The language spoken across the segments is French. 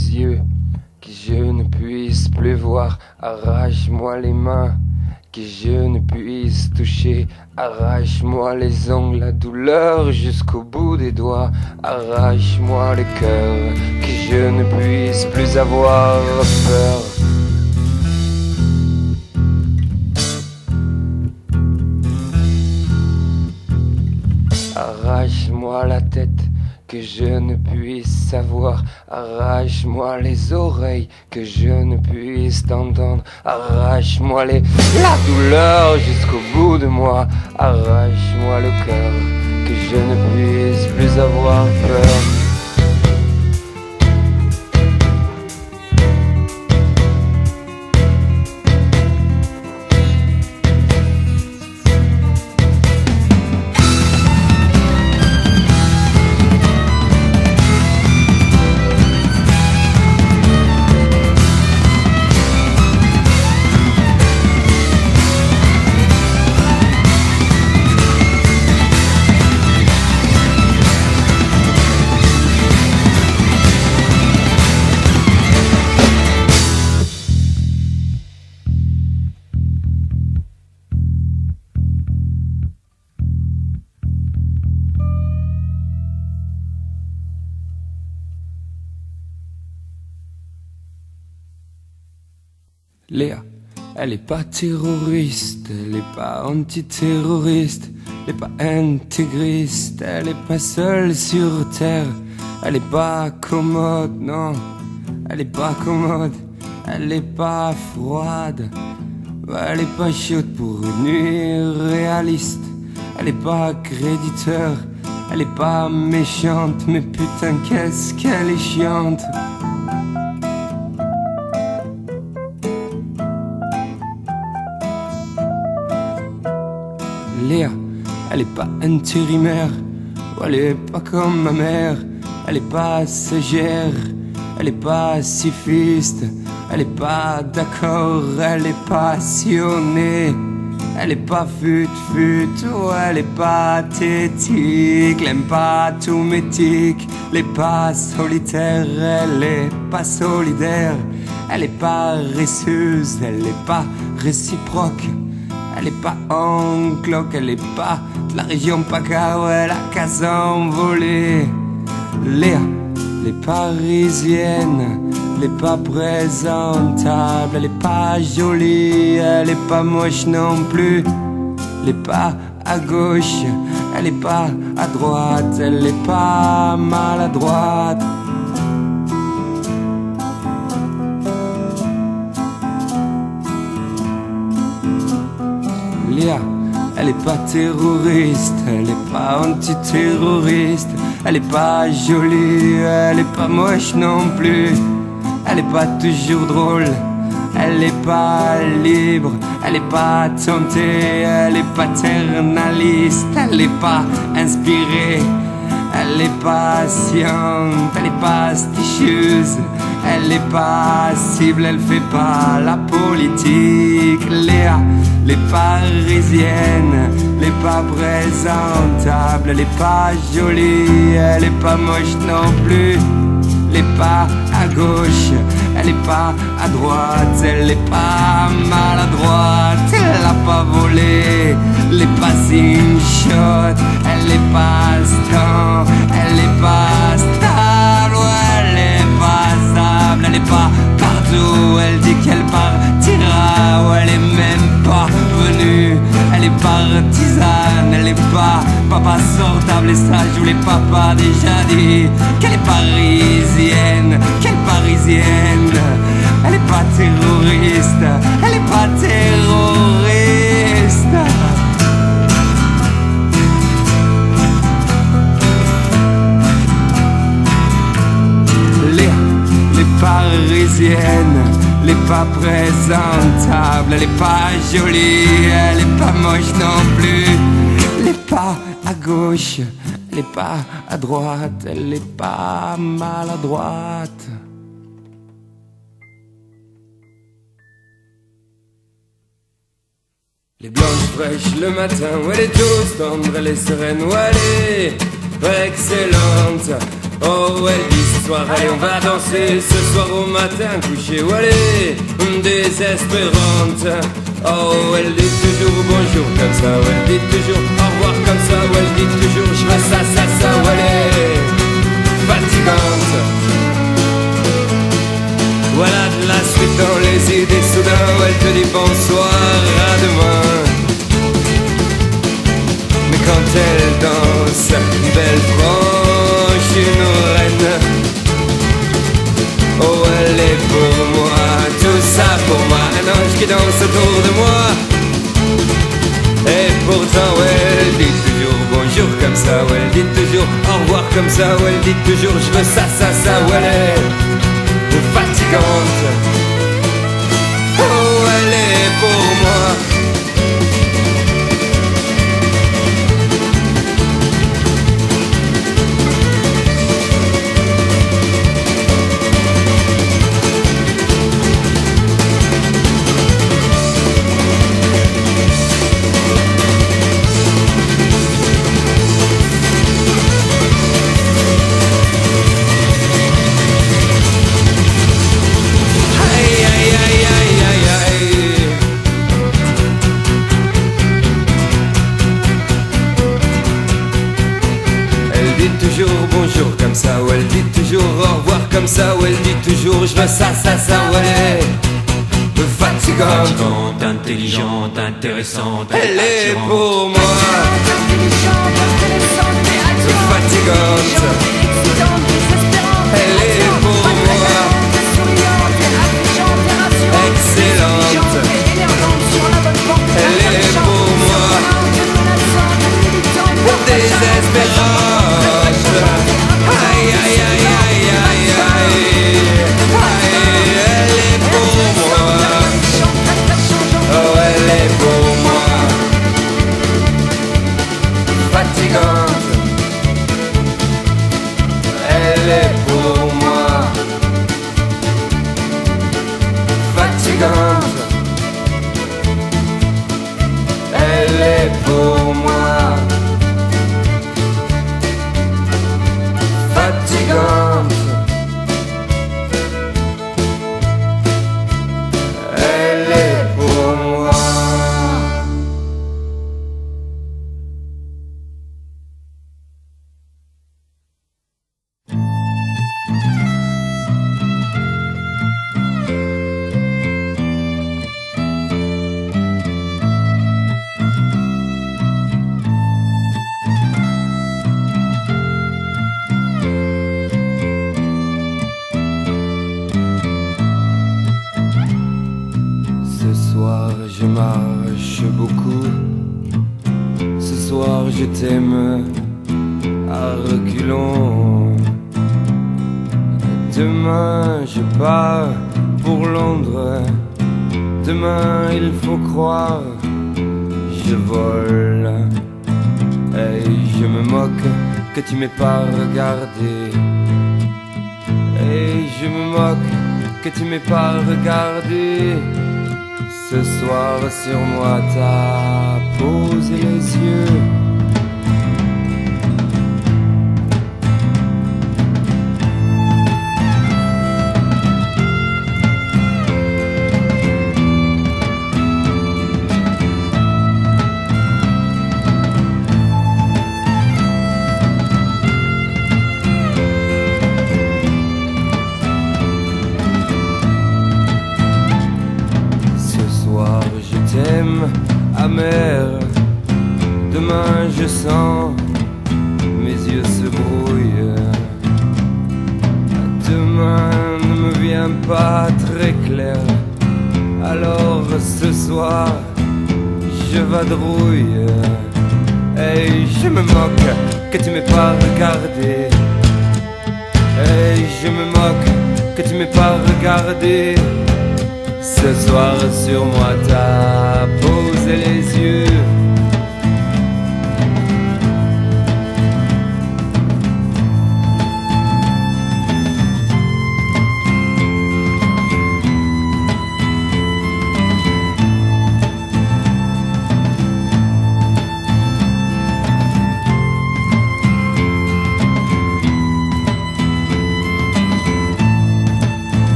les yeux que je ne puisse plus voir. Arrache-moi les mains que je ne puisse toucher. Arrache-moi les ongles, la douleur jusqu'au bout des doigts. Arrache-moi le cœur que je ne puisse plus avoir peur. Arrache-moi la tête que je ne puisse savoir. Arrache-moi les oreilles que je ne puisse t'entendre. Arrache-moi la douleur jusqu'au bout de moi. Arrache-moi le cœur que je ne puisse plus avoir peur. Léa, elle est pas terroriste, elle est pas antiterroriste, elle est pas intégriste, elle est pas seule sur terre, elle est pas commode, non, elle est pas commode, elle est pas froide, elle est pas chaude pour une nuit réaliste, elle est pas créditeur, elle est pas méchante, mais putain qu'est-ce qu'elle est chiante. Léa, elle est pas intérimaire, elle est pas comme ma mère, elle est pas sagère, elle est pas pacifiste, elle est pas d'accord, elle est passionnée, elle est pas fut-fut, oh, elle est pathétique, elle aime pas tout métique, elle est pas solitaire, elle est pas solidaire, elle est pas paresseuse, elle est pas réciproque. Elle est pas en cloque, elle est pas de la région PACA, ouais, la case envolée. Léa, elle est parisienne, elle est pas présentable, elle est pas jolie, elle est pas moche non plus. Elle est pas à gauche, elle est pas à droite, elle est pas maladroite. Léa, elle est pas terroriste, elle est pas antiterroriste, elle est pas jolie, elle est pas moche non plus, elle est pas toujours drôle, elle est pas libre, elle est pas tentée, elle est paternaliste, elle est pas inspirée, elle est patiente, elle est pasticheuse, elle est passible, elle fait pas la politique. Léa, elle est parisienne, elle est pas présentable, elle est pas jolie, elle est pas moche non plus. Elle est pas à gauche, elle est pas à droite, elle est pas maladroite, elle a pas volé, elle est pas shot, elle est pas stan, elle est pas stable, ouais, elle est pas stable, elle est pas partout, elle dit qu'elle partira, ouais, elle est même pas venue, elle est partisane, elle est pas papa sortable, et ça je vous l'ai papa déjà dit, qu'elle est parisienne, qu'elle parisienne, elle est pas terroriste, elle est pas terroriste. Les parisiennes, elle est pas présentable, elle est pas jolie, elle est pas moche non plus, elle est pas à gauche, elle est pas à droite, elle est pas maladroite. Les blanches fraîches le matin, où elle est douce, tendre, elle est sereine, où elle est excellente. Oh, elle dit ce soir, allez, on va danser. Ce soir au matin, coucher ou aller, désespérante. Oh, elle dit toujours bonjour comme ça, ou elle dit toujours au revoir comme ça, ou elle dit toujours je veux ça, ou elle est fatigante. Voilà de la suite dans les idées, soudain où elle te dit bonsoir, à demain. Mais quand elle danse, belle franche, une reine. Oh, elle est pour moi, tout ça pour moi, un ange qui danse autour de moi. Et pourtant, elle dit toujours bonjour comme ça, ou elle dit toujours au revoir comme ça, ou elle dit toujours je veux ça, ou elle est fatigante. Oh, elle est pour moi. Bonjour comme ça, ou elle dit toujours au revoir comme ça, ou elle dit toujours je veux ça, ou elle est fatigante, intelligente, intéressante, elle est attirante. pour moi. Fatigante, elle est pour moi. Excellente, elle est pour moi. Désespérante. Aïe, aïe, aïe, aïe, aïe, aïe, aïe, elle est pour moi. Oh, elle est pour moi. Fatigante. Elle est pour moi. Fatigante. Elle est pour moi. Fatigante. Elle est pour moi. Je marche beaucoup. Ce soir je t'aime à reculons. Demain je pars pour Londres. Demain il faut croire je vole. Et je me moque que tu m'aies pas regardé. Et je me moque que tu m'aies pas regardé. Ce soir sur moi t'as posé les yeux. Amère, demain je sens mes yeux se brouillent. Demain ne me vient pas très clair. Alors ce soir je vadrouille. Et je me moque que tu m'aies pas regardé. Et je me moque que tu m'aies pas regardé. Ce soir sur moi t'as posé les yeux.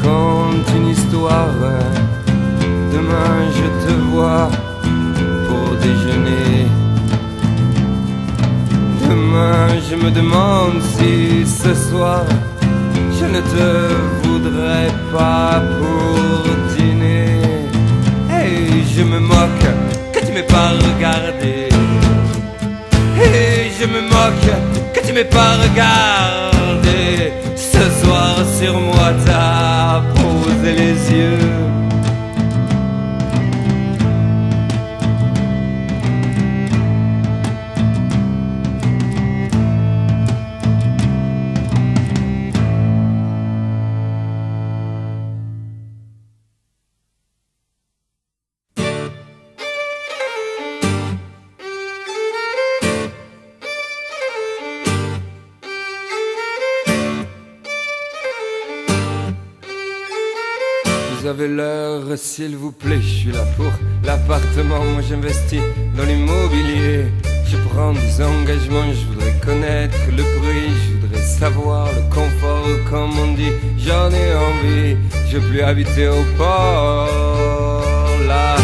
raconte une histoire. Demain je te vois pour déjeuner. Demain je me demande si ce soir je ne te voudrais pas pour dîner. Hey, je me moque que tu m'aies pas regardé. Hey, je me moque que tu m'aies pas regardé. Ce soir sur moi t'as posé les yeux. Vous avez l'heure, s'il vous plaît, je suis là pour l'appartement. Moi j'investis dans l'immobilier. Je prends des engagements, je voudrais connaître le prix. Je voudrais savoir le confort, comme on dit. J'en ai envie, je veux plus habiter au port, là.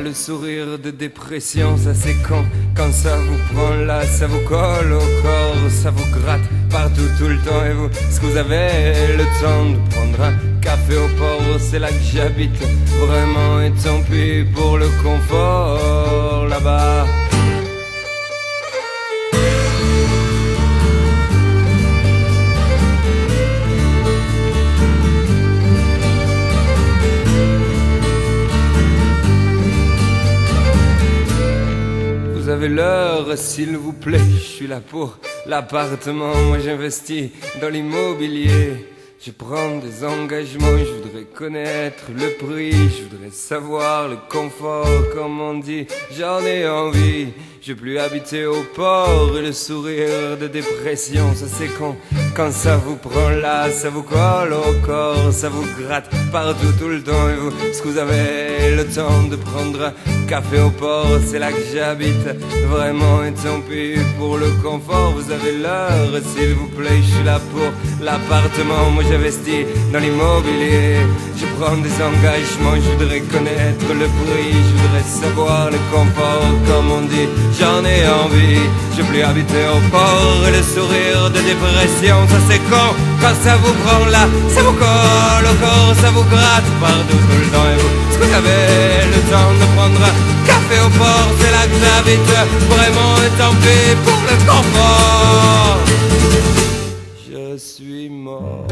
Le sourire de dépression, ça c'est quand ça vous prend là, ça vous colle au corps, ça vous gratte partout tout le temps. Et vous, est-ce que vous avez le temps de prendre un café au port? C'est là que j'habite vraiment, et tant pis pour le confort là-bas. Vous avez l'heure, s'il vous plaît, je suis là pour l'appartement. Moi j'investis dans l'immobilier. Je prends des engagements, je voudrais connaître le prix. Je voudrais savoir le confort, comme on dit. J'en ai envie, je veux plus habiter au port. Et le sourire de dépression, ça c'est quand ça vous prend là, ça vous colle au corps, ça vous gratte partout tout le temps. Et vous, est-ce que vous avez le temps de prendre un café au port? C'est là que j'habite vraiment, et tant pis pour le confort. Vous avez l'heure, s'il vous plaît, je suis là pour l'appartement. Moi j'investis dans l'immobilier. Je prends des engagements, je voudrais connaître le prix. Je voudrais savoir le confort, comme on dit. J'en ai envie, je veux plus habiter au port. Et le sourire de dépression, ça c'est quand ça vous prend là, ça vous colle au corps, ça vous gratte partout tout le temps. Et vous, est-ce que vous avez le temps de prendre un café au port? C'est là que j'habite vraiment, et tant pis pour le confort. Je suis mort.